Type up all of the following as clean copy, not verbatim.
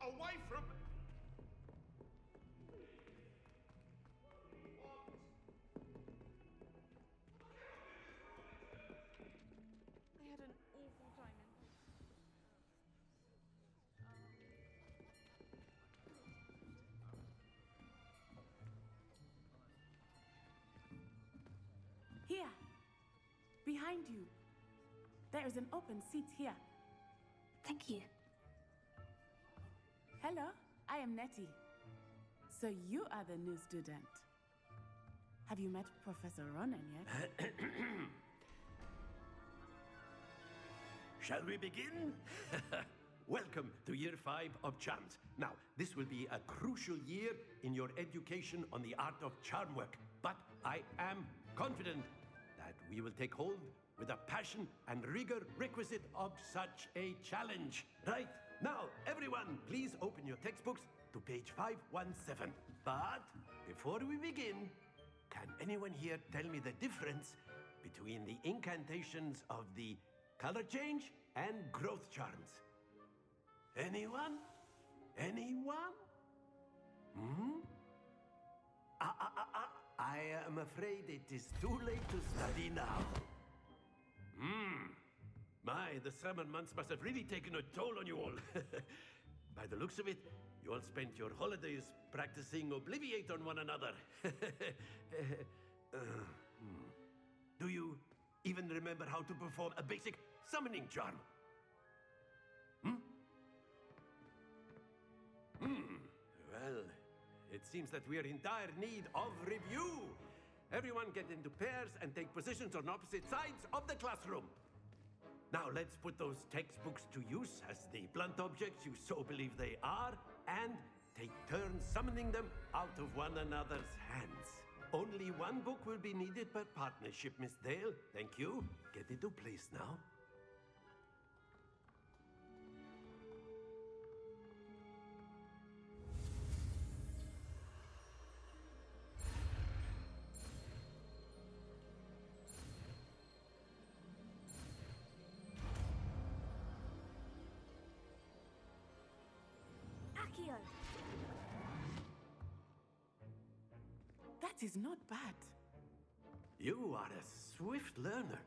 Away from me! I had an awful time in. Here, behind you. There is an open seat here. Thank you. Hello, I am Nettie. So you are the new student. Have you met Professor Ronen yet? Shall we begin? Welcome to Year 5 of Charms. Now, this will be a crucial year in your education on the art of charm work. But I am confident that we will take hold with the passion and rigor requisite of such a challenge. Right, now, everyone, please open your textbooks to page 517. But before we begin, can anyone here tell me the difference between the incantations of the color change and growth charms? Anyone? Anyone? I am afraid it is too late to study now. My, the summer months must have really taken a toll on you all. By the looks of it, you all spent your holidays practicing Obliviate on one another. Do you even remember how to perform a basic summoning charm? Well, it seems that we are in dire need of review. Everyone get into pairs and take positions on opposite sides of the classroom. Now let's put those textbooks to use as the blunt objects you so believe they are, and take turns summoning them out of one another's hands. Only one book will be needed per partnership, Miss Dale. Thank you. Get into place now. Accio! That is not bad. You are a swift learner.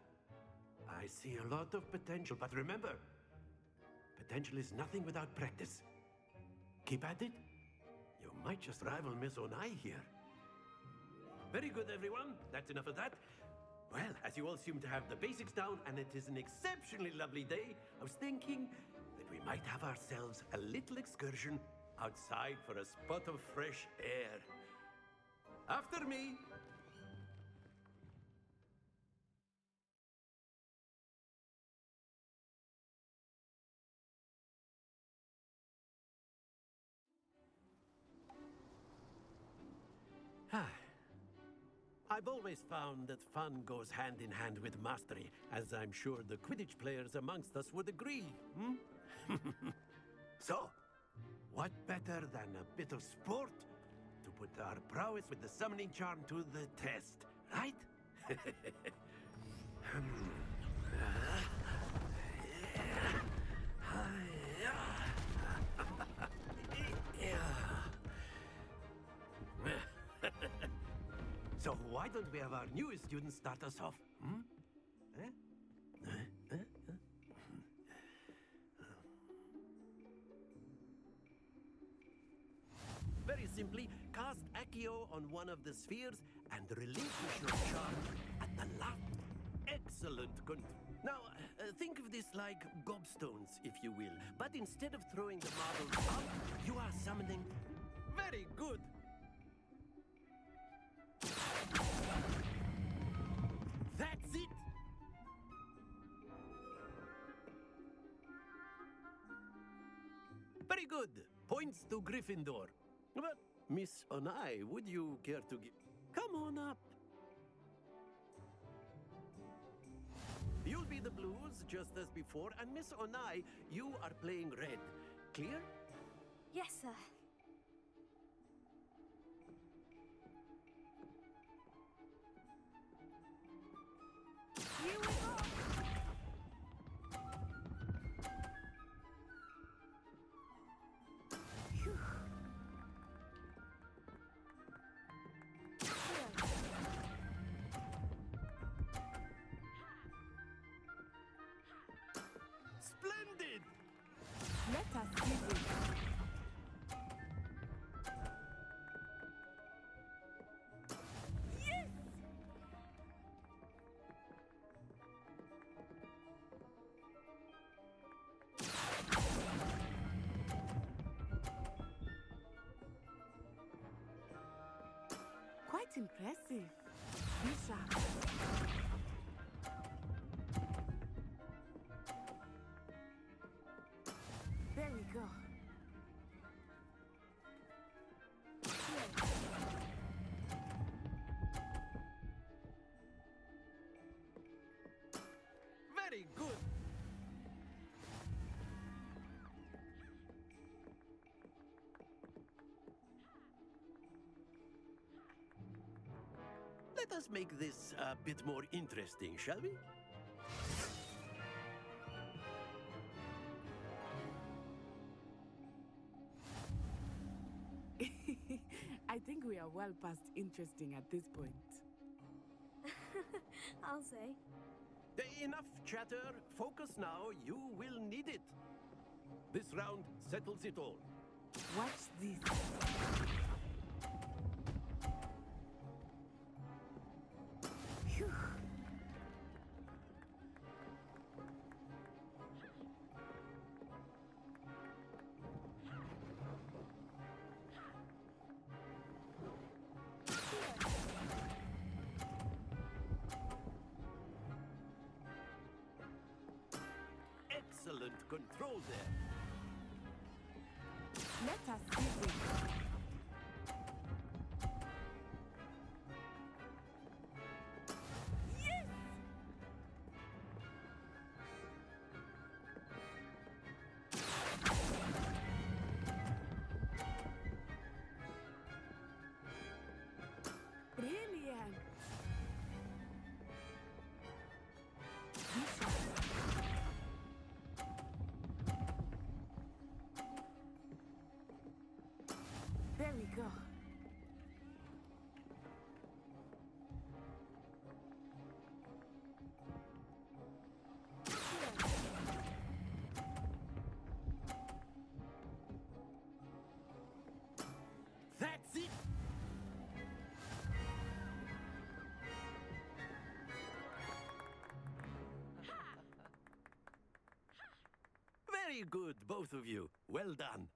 I see a lot of potential, but remember, potential is nothing without practice. Keep at it. You might just rival Miss Onai here. Very good, everyone. That's enough of that. Well, as you all seem to have the basics down, and it is an exceptionally lovely day, I was thinking that we might have ourselves a little excursion outside for a spot of fresh air. After me. I've always found that fun goes hand in hand with mastery, as I'm sure the Quidditch players amongst us would agree. So, what better than a bit of sport to put our prowess with the summoning charm to the test, right? So why don't we have our newest student start us off? Very simply, cast Accio on one of the spheres and relinquish your charm at the last. Excellent. Now, think of this like gobstones, if you will. But instead of throwing the marbles out, you are summoning. Very good. That's it! Very good. Points to Gryffindor. But, Miss Onai, would you care to give... Come on up. You'll be the blues, just as before, and Miss Onai, you are playing red. Clear? Yes, sir. Here we go! season. Yes! Quite impressive. Be sharp. There we go. Very good. Let us make this a bit more interesting, shall we? I think we are well past interesting at this point. I'll say. Enough chatter. Focus now. You will need it. This round settles it all. Watch this. Phew. Excellent control there. Let us see this. Yes! Brilliant! There we go. That's it. Very good, both of you. Well done.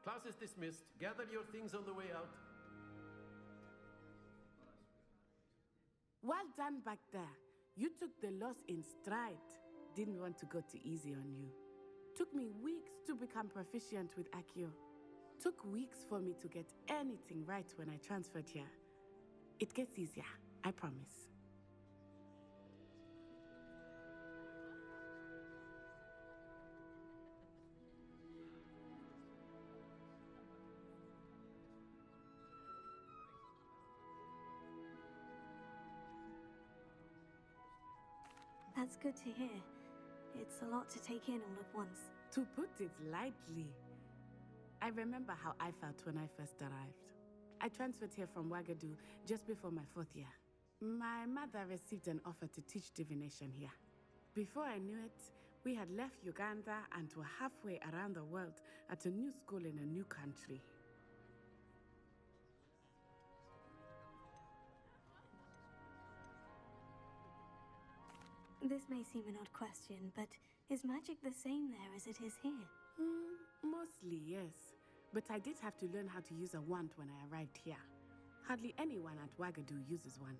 Class is dismissed. Gather your things on the way out. Well done back there. You took the loss in stride. Didn't want to go too easy on you. Took me weeks to become proficient with Accio. Took weeks for me to get anything right when I transferred here. It gets easier, I promise. That's good to hear. It's a lot to take in all at once. To put it lightly, I remember how I felt when I first arrived. I transferred here from Wagadu just before my 4th year. My mother received an offer to teach divination here. Before I knew it, we had left Uganda and were halfway around the world at a new school in a new country. This may seem an odd question, but is magic the same there as it is here? Mostly, yes. But I did have to learn how to use a wand when I arrived here. Hardly anyone at Wagadu uses one.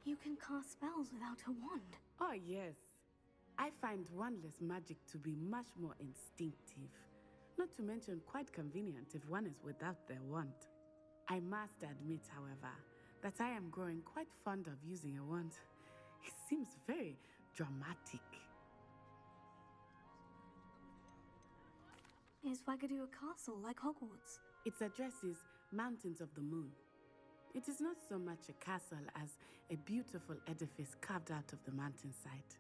You can cast spells without a wand. Oh, yes. I find wandless magic to be much more instinctive. Not to mention quite convenient if one is without their wand. I must admit, however, that I am growing quite fond of using a wand. It seems very dramatic. Is Wagadu a castle like Hogwarts? Its address is Mountains of the Moon. It is not so much a castle as a beautiful edifice carved out of the mountainside.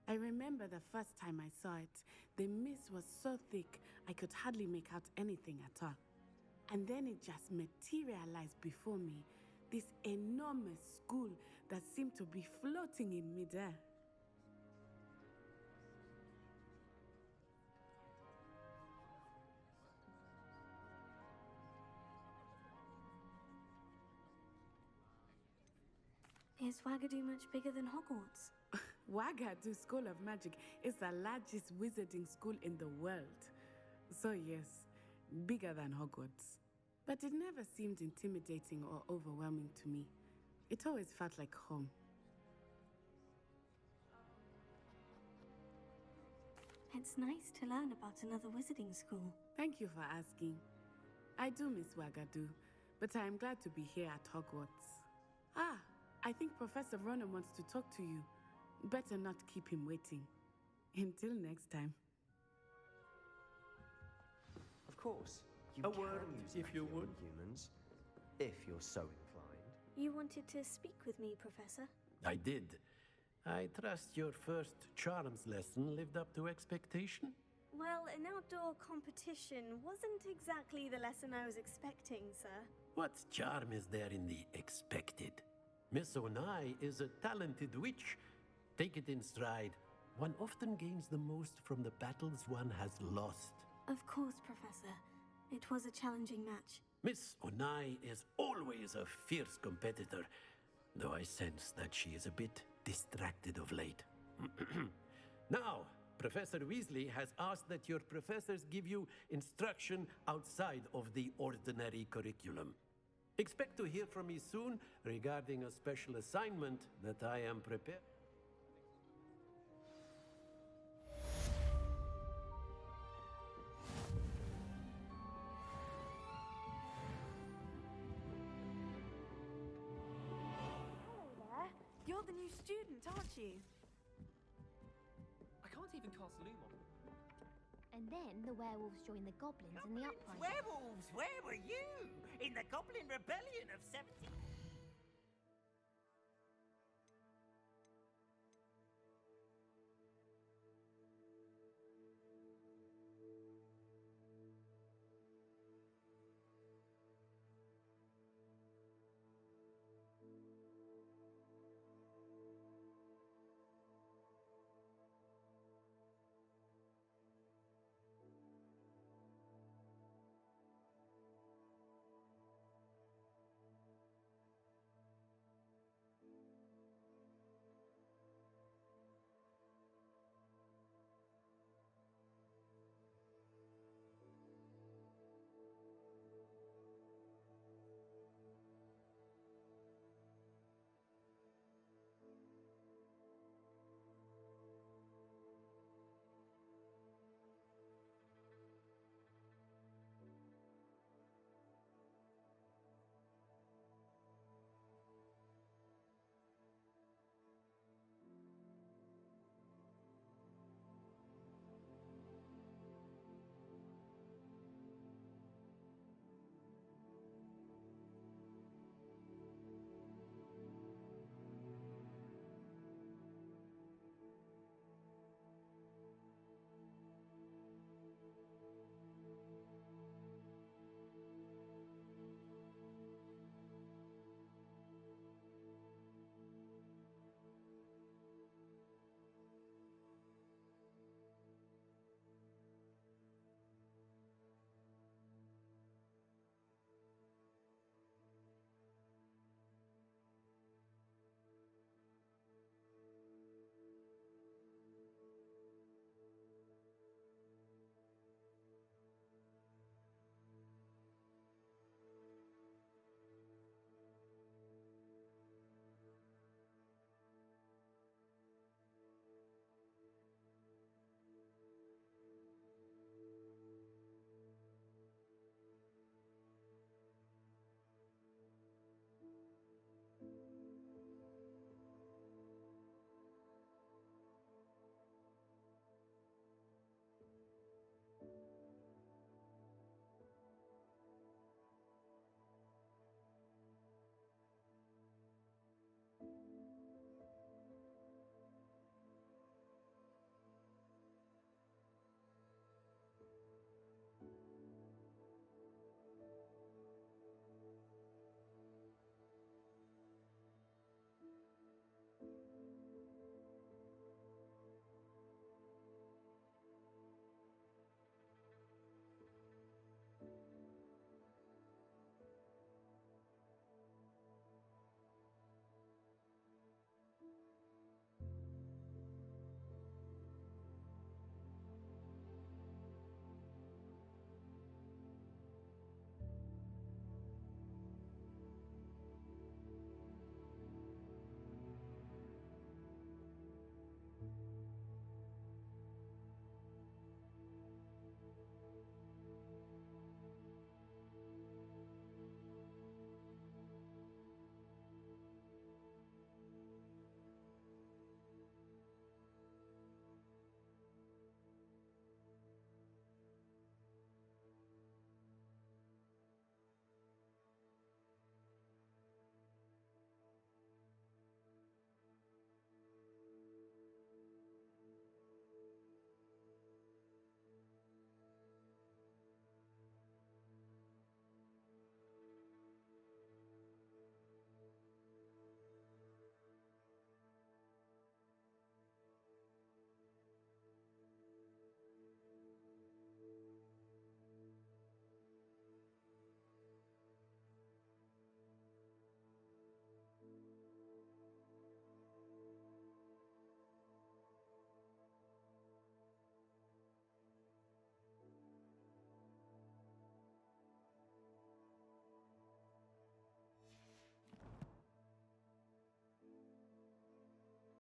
I remember the first time I saw it, the mist was so thick I could hardly make out anything at all. And then it just materialized before me. This enormous school that seemed to be floating in midair. Is Wagadu much bigger than Hogwarts? Wagadu School of Magic is the largest wizarding school in the world. So yes, bigger than Hogwarts. But it never seemed intimidating or overwhelming to me. It always felt like home. It's nice to learn about another wizarding school. Thank you for asking. I do miss Wagadu, but I am glad to be here at Hogwarts. Ah, I think Professor Ronen wants to talk to you. Better not keep him waiting. Until next time. Of course. You A can word, use if you magic would. on humans, if you're so inclined. You wanted to speak with me, Professor? I did. I trust your first charms lesson lived up to expectation? Well, an outdoor competition wasn't exactly the lesson I was expecting, sir. What charm is there in the expected? Miss Onai is a talented witch. Take it in stride. One often gains the most from the battles one has lost. Of course, Professor. It was a challenging match. Miss Onai is always a fierce competitor, though I sense that she is a bit distracted of late. Now, Professor Weasley has asked that your professors give you instruction outside of the ordinary curriculum. Expect to hear from me soon regarding a special assignment that I am prepared. You're the new student, aren't you? I can't even cast Lumon. And then the werewolves joined the goblins in the uprising. Werewolves, where were you? In the Goblin Rebellion of 17...